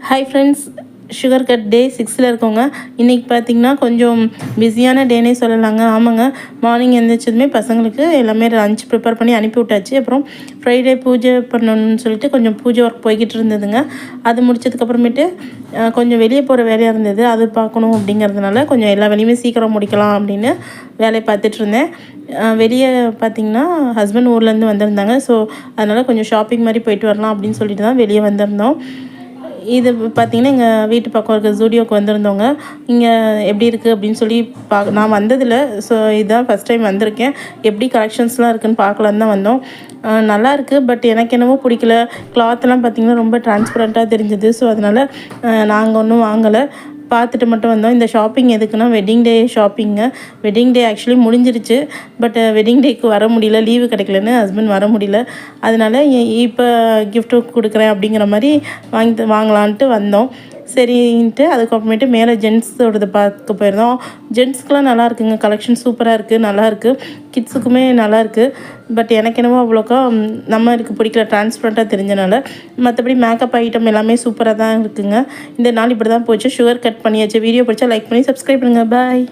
Hi friends, sugar cut டே 6ல் இருக்கோங்க. இன்றைக்கி பார்த்திங்கன்னா கொஞ்சம் பிஸியான டேனே சொல்லலாங்க. ஆமாங்க, மார்னிங் எழுந்திரிச்சதுமே பசங்களுக்கு எல்லாமே லஞ்ச் ப்ரிப்பேர் பண்ணி அனுப்பி விட்டாச்சு. அப்புறம் ஃப்ரைடே பூஜை பண்ணணும்னு சொல்லிட்டு கொஞ்சம் பூஜை ஒர்க் போய்கிட்டு இருந்ததுங்க. அது முடிச்சதுக்கப்புறமேட்டு கொஞ்சம் வெளியே போகிற வேலையாக இருந்தது, அது பார்க்கணும் அப்படிங்கிறதுனால கொஞ்சம் எல்லா வேலையுமே சீக்கிரம் முடிக்கலாம் அப்படின்னு வேலையை பார்த்துட்டு இருந்தேன். வெளியே பார்த்திங்கன்னா ஹஸ்பண்ட் ஊர்லேருந்து வந்திருந்தாங்க. ஸோ அதனால் கொஞ்சம் ஷாப்பிங் மாதிரி போயிட்டு வரலாம் அப்படின்னு சொல்லிட்டு தான் வெளியே வந்திருந்தோம். இது பார்த்திங்கன்னா எங்கள் வீட்டு பக்கம் இருக்க ஜூடியோக்கு வந்திருந்தோங்க. இங்கே எப்படி இருக்குது அப்படின்னு சொல்லி நான் வந்ததில்லை. ஸோ இதுதான் ஃபஸ்ட் டைம் வந்திருக்கேன். எப்படி கலெக்ஷன்ஸ்லாம் இருக்குதுன்னு பார்க்கலான்னு தான் வந்தோம். நல்லா இருக்குது, பட் எனக்கு என்னவோ பிடிக்கல. கிளாத்லாம் பார்த்திங்கன்னா ரொம்ப டிரான்ஸ்பரண்ட்டாக தெரிஞ்சுது. ஸோ அதனால் நாங்கள் ஒன்றும் வாங்கலை, பார்த்துட்டு மட்டும் வந்தோம். இந்த ஷாப்பிங் எதுக்குன்னா வெட்டிங் டே ஷாப்பிங்க. வெட்டிங் டே ஆக்சுவலி முடிஞ்சிருச்சு, பட் வெட்டிங் டேக்கு வர முடியல, லீவு கிடைக்கலன்னு ஹஸ்பண்ட் வர முடியல. அதனால் இப்போ கிஃப்ட்டு கொடுக்குறேன் அப்படிங்கிற மாதிரி வாங்கலான்ட்டு வந்தோம். சரின்ட்டு அதுக்கப்புறமேட்டு மேலே ஜென்ஸோடது பார்க்க போயிருந்தோம். ஜென்ஸுக்கெலாம் நல்லா இருக்குங்க, கலெக்ஷன் சூப்பராக இருக்குது, நல்லாயிருக்கு. கிட்ஸுக்குமே நல்லாயிருக்கு. பட் எனக்கு என்னவோ அவ்வளோக்கா நம்ம எனக்கு பிடிக்கல, டிரான்ஸ்பரண்ட்டாக தெரிஞ்சனால. மற்றபடி மேக்கப் ஐட்டம் எல்லாமே சூப்பராக தான் இருக்குங்க. இந்த நாள் இப்படி தான் போச்சு. சுகர் கட் பண்ணியாச்சு. வீடியோ பிடிச்சா லைக் பண்ணி சப்ஸ்கிரைப் பண்ணுங்கள். பாய்.